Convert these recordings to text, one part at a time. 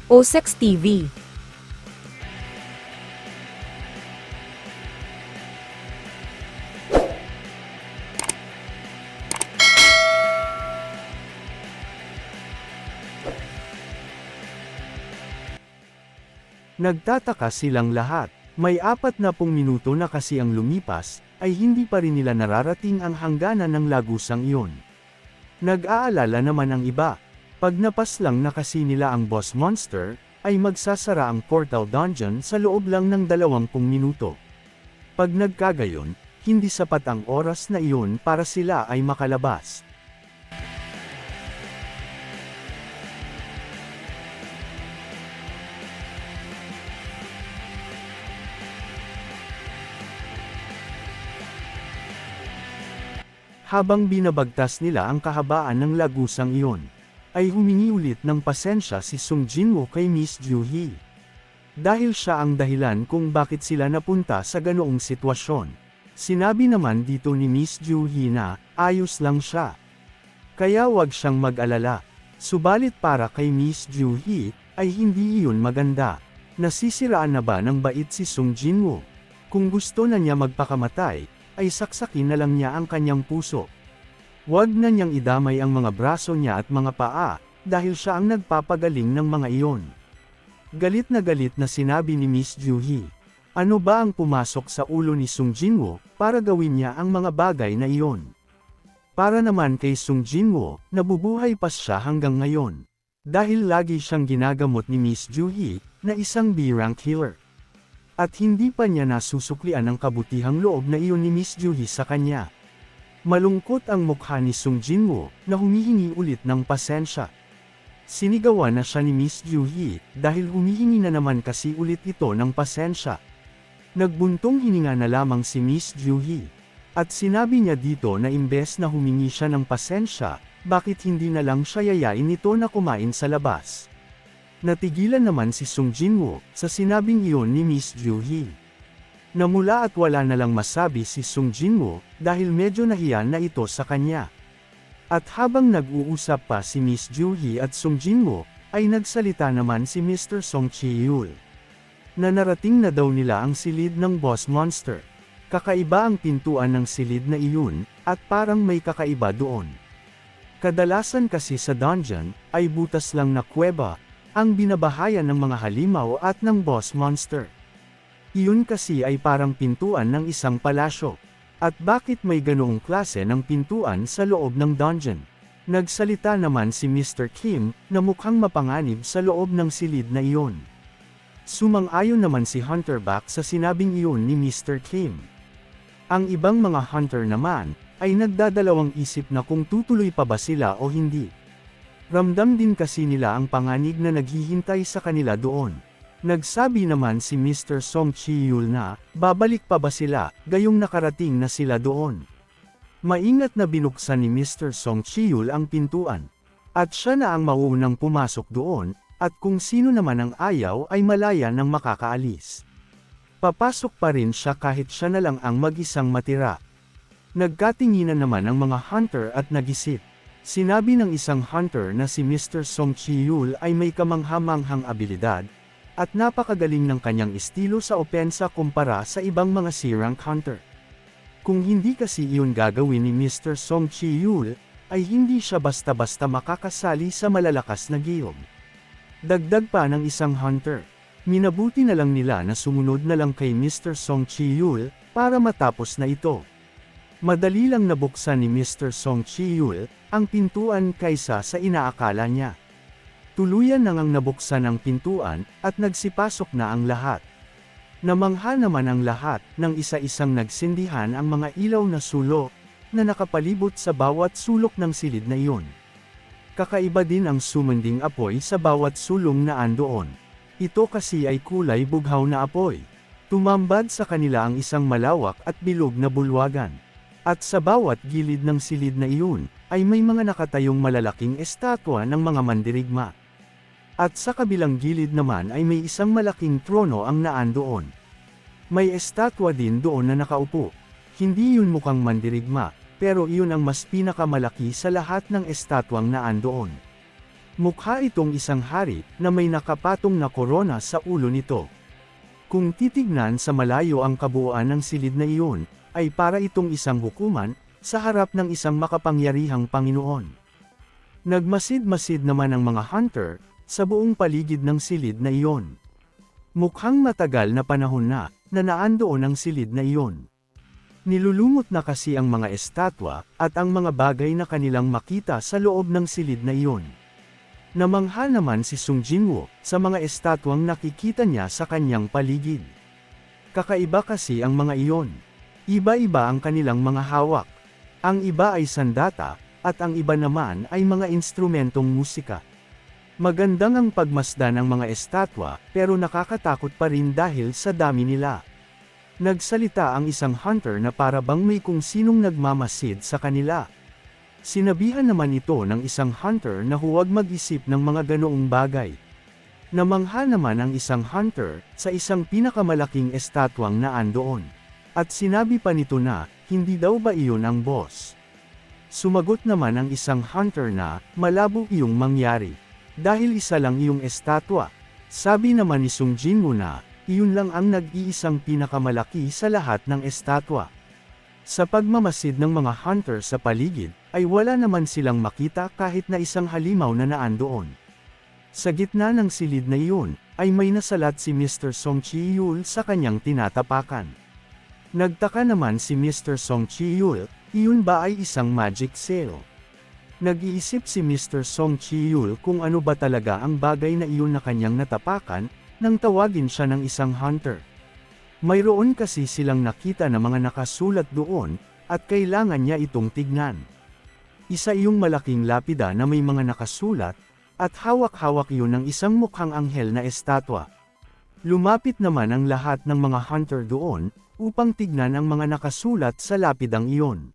OSEX TV. Nagtataka silang lahat. May 40 minuto na kasi ang lumipas, ay hindi pa rin nila nararating ang hangganan ng lagusang iyon. Nag-aalala naman ang iba. Pag napas lang na kasi nila ang boss monster, ay magsasara ang portal dungeon sa loob lang ng 20 minuto. Pag nagkagayon, hindi sapat ang oras na iyon para sila ay makalabas. Habang binabagtas nila ang kahabaan ng lagusang iyon, ay humingi ulit ng pasensya si Sung Jinwoo kay Miss Ju-hee. Dahil siya ang dahilan kung bakit sila napunta sa ganoong sitwasyon. Sinabi naman dito ni Miss Ju-hee na, ayos lang siya. Kaya wag siyang mag-alala. Subalit para kay Miss Ju-hee, ay hindi iyon maganda. Nasisiraan na ba ng bait si Sung Jinwoo? Kung gusto na niya magpakamatay, ay saksakin na lang niya ang kanyang puso. Huwag na niyang idamay ang mga braso niya at mga paa, dahil siya ang nagpapagaling ng mga iyon. Galit na sinabi ni Miss Ju-hee. Ano ba ang pumasok sa ulo ni Sung Jinwoo, para gawin niya ang mga bagay na iyon? Para naman kay Sung Jinwoo, nabubuhay pa siya hanggang ngayon. Dahil lagi siyang ginagamot ni Miss Ju-hee, na isang B-rank healer. At hindi pa niya nasusuklian ang kabutihang loob na iyon ni Miss Ju-hee sa kanya. Malungkot ang mukha ni Sung Jinwoo, na humihingi ulit ng pasensya. Sinigawan na siya ni Miss Ju-hee, dahil humihingi na naman kasi ulit ito ng pasensya. Nagbuntong hininga na lamang si Miss Ju-hee. At sinabi niya dito na imbes na humingi siya ng pasensya, bakit hindi na lang siya yayain nito na kumain sa labas. Natigilan naman si Sung Jinwoo, sa sinabing iyon ni Miss Ju-hee. Namula at wala na lang masabi si Sung Jinwoo, dahil medyo nahiya na ito sa kanya. At habang nag-uusap pa si Miss Ju-hee at Sung Jinwoo, ay nagsalita naman si Mr. Song Chi-yul. Na narating na daw nila ang silid ng boss monster. Kakaiba ang pintuan ng silid na iyon, at parang may kakaiba doon. Kadalasan kasi sa dungeon, ay butas lang na kuweba, ang binabahayan ng mga halimaw at ng boss monster. Iyon kasi ay parang pintuan ng isang palasyo. At bakit may ganoong klase ng pintuan sa loob ng dungeon? Nagsalita naman si Mr. Kim, na mukhang mapanganib sa loob ng silid na iyon. Sumang-ayon naman si Hunter Back sa sinabing iyon ni Mr. Kim. Ang ibang mga hunter naman, ay nagdadalawang isip na kung tutuloy pa ba sila o hindi. Ramdam din kasi nila ang panganib na naghihintay sa kanila doon. Nagsabi naman si Mr. Song Chi-yul na, babalik pa ba sila, gayong nakarating na sila doon. Maingat na binuksan ni Mr. Song Chi-yul ang pintuan. At siya na ang mauunang pumasok doon, at kung sino naman ang ayaw ay malaya ng makakaalis. Papasok pa rin siya kahit siya na lang ang mag-isang matira. Nagkatinginan naman ang mga hunter at nagisip. Sinabi ng isang hunter na si Mr. Song Chi-yul ay may kamangha-manghang abilidad, at napakagaling ng kanyang estilo sa opensa kumpara sa ibang mga C-rank hunter. Kung hindi kasi iyon gagawin ni Mr. Song Chi-yul, ay hindi siya basta-basta makakasali sa malalakas na guild. Dagdag pa ng isang hunter, minabuti na lang nila na sumunod na lang kay Mr. Song Chi-yul, para matapos na ito. Madali lang nabuksan ni Mr. Song Chi-yul, ang pintuan kaysa sa inaakala niya. Tuluyan nang nabuksan ang pintuan, at nagsipasok na ang lahat. Namangha naman ang lahat, nang isa-isang nagsindihan ang mga ilaw na sulok, na nakapalibot sa bawat sulok ng silid na iyon. Kakaiba din ang sumending apoy sa bawat sulong na andoon. Ito kasi ay kulay bughaw na apoy. Tumambad sa kanila ang isang malawak at bilog na bulwagan. At sa bawat gilid ng silid na iyon, ay may mga nakatayong malalaking estatwa ng mga mandirigma. At sa kabilang gilid naman ay may isang malaking trono ang naandoon. May estatwa din doon na nakaupo. Hindi yun mukhang mandirigma, pero iyon ang mas pinakamalaki sa lahat ng estatwang naandoon. Mukha itong isang hari na may nakapatong na korona sa ulo nito. Kung titignan sa malayo ang kabuuan ng silid na iyon, ay para itong isang hukuman sa harap ng isang makapangyarihang Panginoon. Nagmasid-masid naman ang mga hunter sa buong paligid ng silid na iyon. Mukhang matagal na panahon na naandoon ang silid na iyon. Nilulumot na kasi ang mga estatwa at ang mga bagay na kanilang makita sa loob ng silid na iyon. Namangha naman si Sung Jinwoo sa mga estatwang nakikita niya sa kanyang paligid. Kakaiba kasi ang mga iyon. Iba-iba ang kanilang mga hawak. Ang iba ay sandata, at ang iba naman ay mga instrumentong musika. Magandang ang pagmasdan ng mga estatwa, pero nakakatakot pa rin dahil sa dami nila. Nagsalita ang isang hunter na para bang may kung sinong nagmamasid sa kanila. Sinabihan naman ito ng isang hunter na huwag mag-isip ng mga ganoong bagay. Namangha naman ang isang hunter sa isang pinakamalaking estatwang naandoon. At sinabi pa nito na, hindi daw ba iyon ang boss? Sumagot naman ang isang hunter na, malabo iyong mangyari. Dahil isa lang iyong estatwa. Sabi naman ni Sung Jinwoo na, iyon lang ang nag-iisang pinakamalaki sa lahat ng estatwa. Sa pagmamasid ng mga hunter sa paligid, ay wala naman silang makita kahit na isang halimaw na naandoon. Sa gitna ng silid na iyon, ay may nasalat si Mr. Song Chi-yul sa kanyang tinatapakan. Nagtaka naman si Mr. Song Chi-yul, iyon ba ay isang magic cell? Nag-iisip si Mr. Song Chi-yul kung ano ba talaga ang bagay na iyon na kanyang natapakan, nang tawagin siya ng isang hunter. Mayroon kasi silang nakita na mga nakasulat doon, at kailangan niya itong tignan. Isa iyong malaking lapida na may mga nakasulat, at hawak-hawak iyon ng isang mukhang anghel na estatwa. Lumapit naman ang lahat ng mga hunter doon, upang tignan ang mga nakasulat sa lapidang iyon.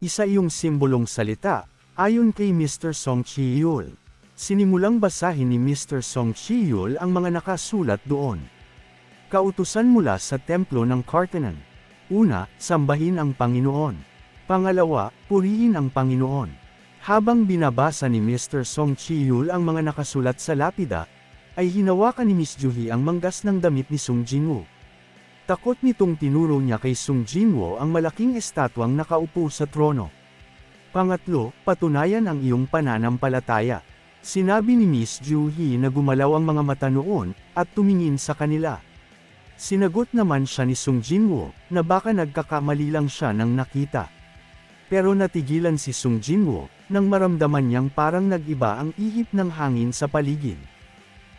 Isa iyong simbolong salita, ayon kay Mr. Song Chi-yul. Sinimulang basahin ni Mr. Song Chi-yul ang mga nakasulat doon. Kautusan mula sa templo ng Kartanan. Una, sambahin ang Panginoon. Pangalawa, purihin ang Panginoon. Habang binabasa ni Mr. Song Chi-yul ang mga nakasulat sa lapida, ay hinawakan ni Miss Juhi ang manggas ng damit ni Sung Jinwoo. Takot nitong tinuro niya kay Sung Jinwoo ang malaking estatwang nakaupo sa trono. Pangatlo, patunayan ang iyong pananampalataya. Sinabi ni Miss Juhi na gumalaw ang mga mata noon, at tumingin sa kanila. Sinagot naman siya ni Sung Jinwoo, na baka nagkakamali lang siya ng nakita. Pero natigilan si Sung Jinwoo, nang maramdaman niyang parang nag-iba ang ihip ng hangin sa paligid.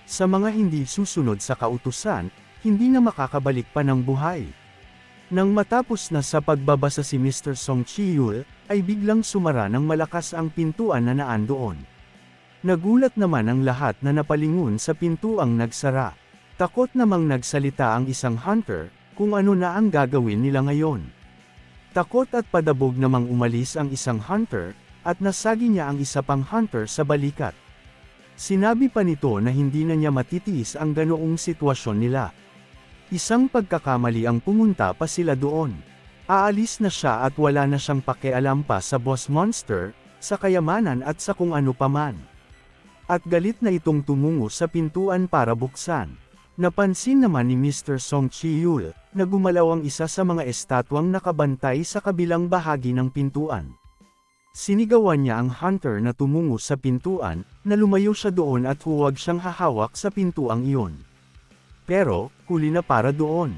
Sa mga hindi susunod sa kautusan, hindi na makakabalik pa ng buhay. Nang matapos na sa pagbabasa si Mr. Song Chi-yul, ay biglang sumara ng malakas ang pintuan na naandoon. Nagulat naman ang lahat na napalingon sa pintuang nagsara. Takot namang nagsalita ang isang hunter, kung ano na ang gagawin nila ngayon. Takot at padabog namang umalis ang isang hunter, at nasagi niya ang isa pang hunter sa balikat. Sinabi pa nito na hindi na niya matitiis ang ganoong sitwasyon nila. Isang pagkakamali ang pumunta pa sila doon. Aalis na siya at wala na siyang pakialam pa sa boss monster, sa kayamanan at sa kung ano paman. At galit na itong tumungo sa pintuan para buksan. Napansin naman ni Mr. Song Chi-yul, na gumalaw ang isa sa mga estatwang nakabantay sa kabilang bahagi ng pintuan. Sinigawan niya ang hunter na tumungo sa pintuan, na lumayo siya doon at huwag siyang hahawak sa pintuang iyon. Pero, huli na para doon.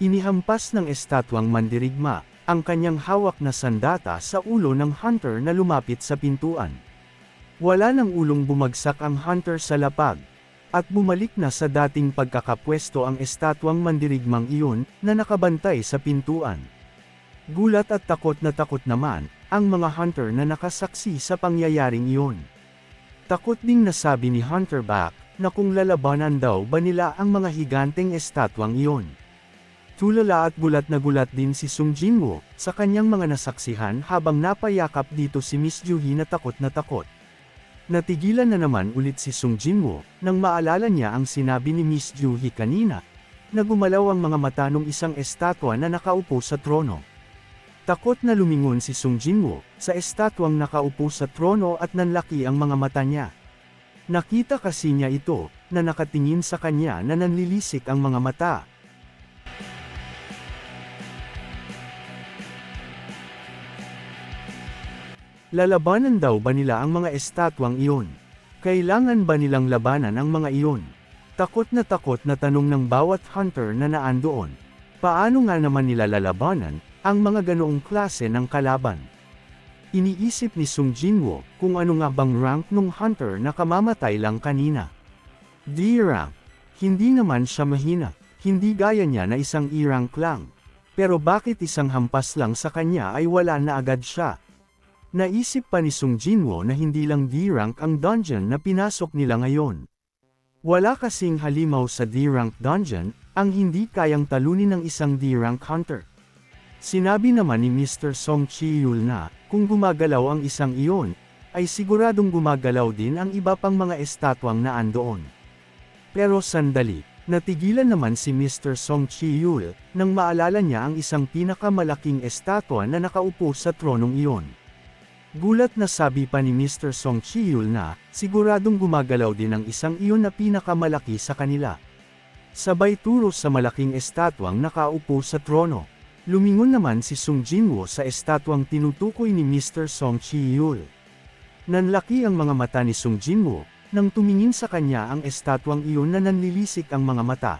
Inihampas ng estatwang mandirigma, ang kanyang hawak na sandata sa ulo ng hunter na lumapit sa pintuan. Wala nang ulong bumagsak ang hunter sa lapag. At bumalik na sa dating pagkakapwesto ang estatwang mandirigmang iyon, na nakabantay sa pintuan. Gulat at takot naman, ang mga hunter na nakasaksi sa pangyayaring iyon. Takot ding nasabi ni Hunter Back, na kung lalabanan daw ba nila ang mga higanteng estatwang iyon. Tulala at gulat na gulat din si Sung Jinwoo, sa kanyang mga nasaksihan habang napayakap dito si Miss Juhi na takot na takot. Natigilan na naman ulit si Sung Jinwoo, nang maalala niya ang sinabi ni Miss Juhi kanina, na gumalaw ang mga mata ng isang estatwa na nakaupo sa trono. Takot na lumingon si Sung Jinwoo, sa estatwang nakaupo sa trono at nanlaki ang mga mata niya. Nakita kasi niya ito, na nakatingin sa kanya na nanlilisik ang mga mata. Lalabanan daw ba nila ang mga estatwang iyon? Kailangan ba nilang labanan ang mga iyon? Takot na tanong ng bawat hunter na naandoon. Paano nga naman nila lalabanan ang mga ganoong klase ng kalaban? Iniisip ni Sung Jinwoo kung ano nga bang rank nung hunter na kamamatay lang kanina. D rank. Hindi naman siya mahina, hindi gaya niya na isang E rank lang. Pero bakit isang hampas lang sa kanya ay wala na agad siya? Naisip pa ni Sung Jinwoo na hindi lang D rank ang dungeon na pinasok nila ngayon. Wala kasing halimaw sa D-rank dungeon, ang hindi kayang talunin ng isang D-rank hunter. Sinabi naman ni Mr. Song Chi-yul na, kung gumagalaw ang isang iyon, ay siguradong gumagalaw din ang iba pang mga estatwang naandoon. Pero sandali, natigilan naman si Mr. Song Chi-yul, nang maalala niya ang isang pinakamalaking estatwa na nakaupo sa tronong iyon. Gulat na sabi pa ni Mr. Song Chi-yul na, siguradong gumagalaw din ang isang iyon na pinakamalaki sa kanila. Sabay turo sa malaking estatwang nakaupo sa trono. Lumingon naman si Sung Jinwoo sa estatwang tinutukoy ni Mr. Song Chi-yul. Nanlaki ang mga mata ni Sung Jinwoo, nang tumingin sa kanya ang estatwang iyon na nanlilisik ang mga mata.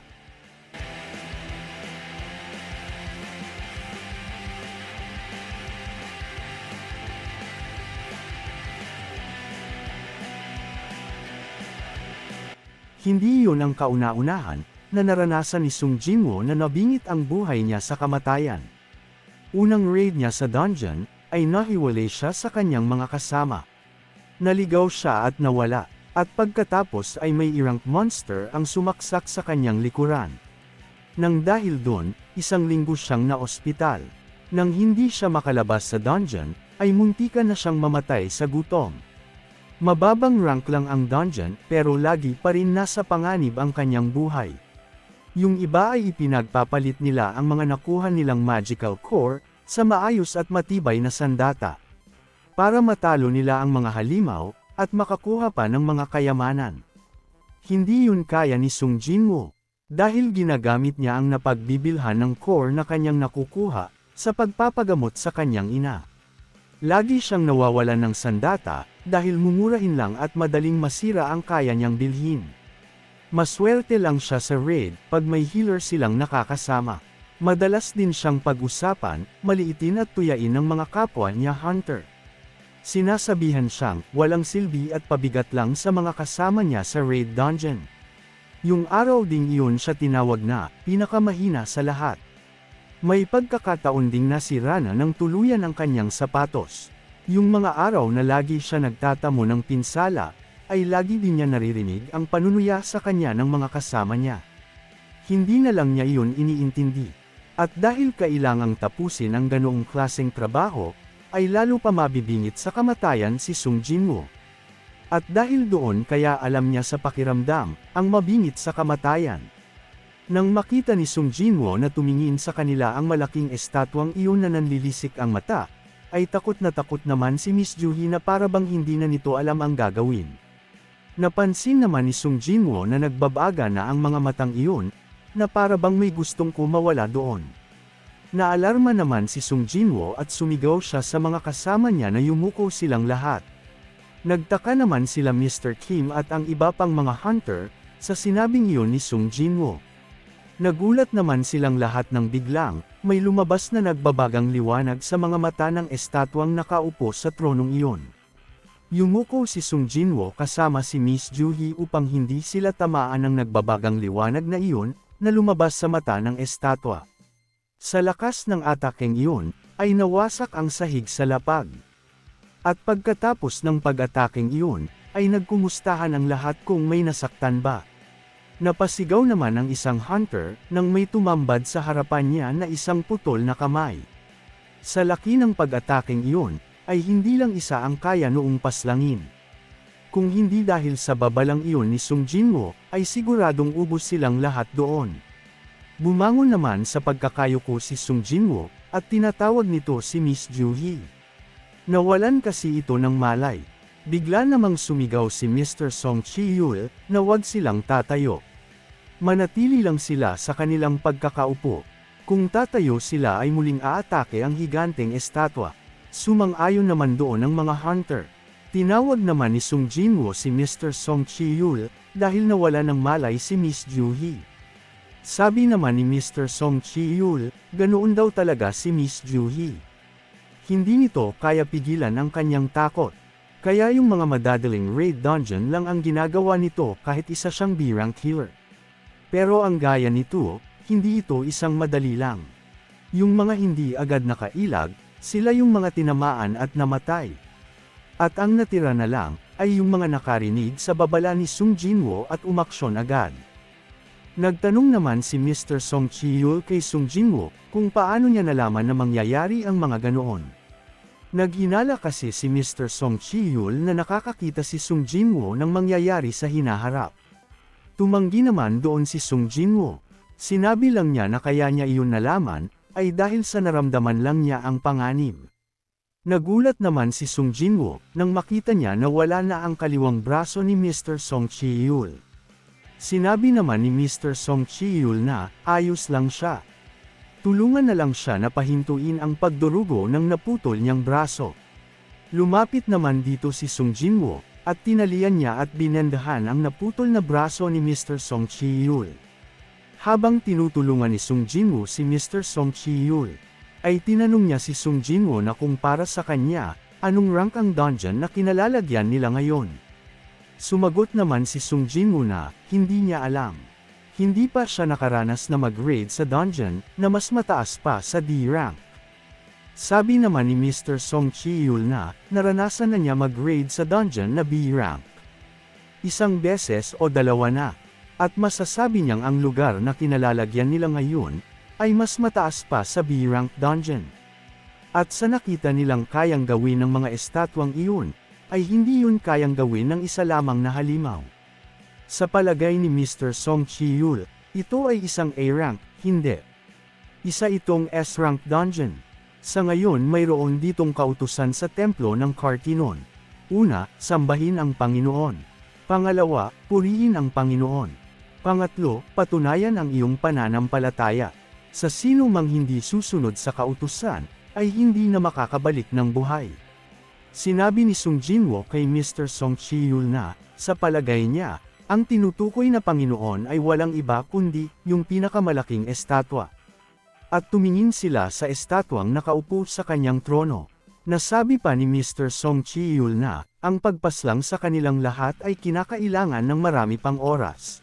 Hindi iyon ang kauna-unahan, na naranasan ni Sung Jinwoo na nabingit ang buhay niya sa kamatayan. Unang raid niya sa dungeon, ay nahiwalay siya sa kanyang mga kasama. Naligaw siya at nawala, at pagkatapos ay may E-rank monster ang sumaksak sa kanyang likuran. Nang dahil doon, isang linggo siyang na-ospital. Nang hindi siya makalabas sa dungeon, ay muntikan na siyang mamatay sa gutom. Mababang rank lang ang dungeon, pero lagi pa rin nasa panganib ang kanyang buhay. Yung iba ay ipinagpapalit nila ang mga nakuha nilang magical core, sa maayos at matibay na sandata. Para matalo nila ang mga halimaw, at makakuha pa ng mga kayamanan. Hindi yun kaya ni Sung Jinwoo, dahil ginagamit niya ang napagbibilhan ng core na kanyang nakukuha, sa pagpapagamot sa kanyang ina. Lagi siyang nawawalan ng sandata, dahil mumurahin lang at madaling masira ang kaya niyang bilhin. Maswerte lang siya sa raid, pag may healer silang nakakasama. Madalas din siyang pag-usapan, maliitin at tuyain ng mga kapwa niya hunter. Sinasabihan siyang, walang silbi at pabigat lang sa mga kasama niya sa raid dungeon. Yung araw ding iyon siya tinawag na, pinakamahina sa lahat. May pagkakataon ding nasira na ng tuluyan ang kanyang sapatos. Yung mga araw na lagi siya nagtatamo ng pinsala, ay lagi din niya naririnig ang panunuya sa kanya ng mga kasama niya. Hindi na lang niya iyon iniintindi. At dahil kailangang tapusin ang ganoong klaseng trabaho, ay lalo pa mabibingit sa kamatayan si Sung Jinwoo. At dahil doon kaya alam niya sa pakiramdam, ang mabingit sa kamatayan. Nang makita ni Sung Jinwoo na tumingin sa kanila ang malaking estatwang iyon na nanlilisik ang mata, ay takot naman si Miss Juhee na para bang hindi na nito alam ang gagawin. Napansin naman ni Sung Jinwoo na nagbabaga na ang mga matang iyon, na para bang may gustong kumawala doon. Naalarma naman si Sung Jinwoo at sumigaw siya sa mga kasama niya na yumuko silang lahat. Nagtaka naman sila Mr. Kim at ang iba pang mga hunter, sa sinabing iyon ni Sung Jinwoo. Nagulat naman silang lahat nang biglang, may lumabas na nagbabagang liwanag sa mga mata ng estatwang nakaupo sa tronong iyon. Yumuko si Sung Jinwoo kasama si Miss Juhee upang hindi sila tamaan ng nagbabagang liwanag na iyon, na lumabas sa mata ng estatwa. Sa lakas ng atakeng iyon, ay nawasak ang sahig sa lapag. At pagkatapos ng pag-ataking iyon, ay nagkumustahan ang lahat kung may nasaktan ba. Napasigaw naman ang isang hunter, nang may tumambad sa harapan niya na isang putol na kamay. Sa laki ng pag-ataking iyon, ay hindi lang isa ang kaya noong paslangin. Kung hindi dahil sa babalang iyon ni Sung Jinwoo, ay siguradong ubos silang lahat doon. Bumangon naman sa pagkakayuko si Sung Jinwoo, at tinatawag nito si Miss Juhee. Nawalan kasi ito ng malay. Bigla namang sumigaw si Mr. Song Chi-yul na wag silang tatayo. Manatili lang sila sa kanilang pagkakaupo. Kung tatayo sila ay muling aatake ang higanteng estatwa. Sumang-ayon naman doon ang mga hunter. Tinawag naman ni Sung Jinwoo si Mr. Song Chi-yul dahil nawala ng malay si Miss Ju-hee. Sabi naman ni Mr. Song Chi-yul, ganoon daw talaga si Miss Ju-hee. Hindi nito kaya pigilan ang kanyang takot. Kaya yung mga madadaling raid dungeon lang ang ginagawa nito kahit isa siyang B-rank killer. Pero ang gaya nito, hindi ito isang madali lang. Yung mga hindi agad nakailag, sila yung mga tinamaan at namatay. At ang natira na lang, ay yung mga nakarinig sa babala ni Sung Jinwoo at umaksyon agad. Nagtanong naman si Mr. Song Chi-yul kay Sung Jinwoo, kung paano niya nalaman na mangyayari ang mga ganoon. Naghinala kasi si Mr. Song Chi-yul na nakakakita si Sung Jinwoo ng mangyayari sa hinaharap. Tumanggi naman doon si Sung Jinwoo. Sinabi lang niya na kaya niya iyon nalaman, ay dahil sa naramdaman lang niya ang panganib. Nagulat naman si Sung Jinwoo nang makita niya na wala na ang kaliwang braso ni Mr. Song Chi-yul. Sinabi naman ni Mr. Song Chi-yul na ayos lang siya. Tulungan na lang siya na pahintuin ang pagdurugo ng naputol niyang braso. Lumapit naman dito si Sung Jinwoo at tinalian niya at binendahan ang naputol na braso ni Mr. Song Chi-yul. Habang tinutulungan ni Sung Jinwoo si Mr. Song Chi-yul, ay tinanong niya si Sung Jinwoo na kung para sa kanya, anong rank ang dungeon na kinalalagyan nila ngayon. Sumagot naman si Sung Jinwoo na, hindi niya alam. Hindi pa siya nakaranas na mag-raid sa dungeon, na mas mataas pa sa D-rank. Sabi naman ni Mr. Song Chi-yul na, naranasan na niya mag-raid sa dungeon na B-rank. Isang beses o dalawa na. At masasabi niyang ang lugar na kinalalagyan nila ngayon, ay mas mataas pa sa B-rank dungeon. At sa nakita nilang kayang gawin ng mga estatwang iyon, ay hindi yun kayang gawin ng isa lamang na halimaw. Sa palagay ni Mr. Song Chi-yul, ito ay isang A-rank, hindi. Isa itong S-rank dungeon. Sa ngayon mayroon ditong kautusan sa templo ng Kartinon. Una, sambahin ang Panginoon. Pangalawa, purihin ang Panginoon. Pangatlo, patunayan ang iyong pananampalataya. Sa sino mang hindi susunod sa kautusan, ay hindi na makakabalik ng buhay. Sinabi ni Sung Jinwoo kay Mr. Song Chi-yul na, sa palagay niya, ang tinutukoy na Panginoon ay walang iba kundi yung pinakamalaking estatwa. At tumingin sila sa estatwang nakaupo sa kanyang trono. Nasabi pa ni Mr. Song Chi-yul na, ang pagpaslang sa kanilang lahat ay kinakailangan ng marami pang oras.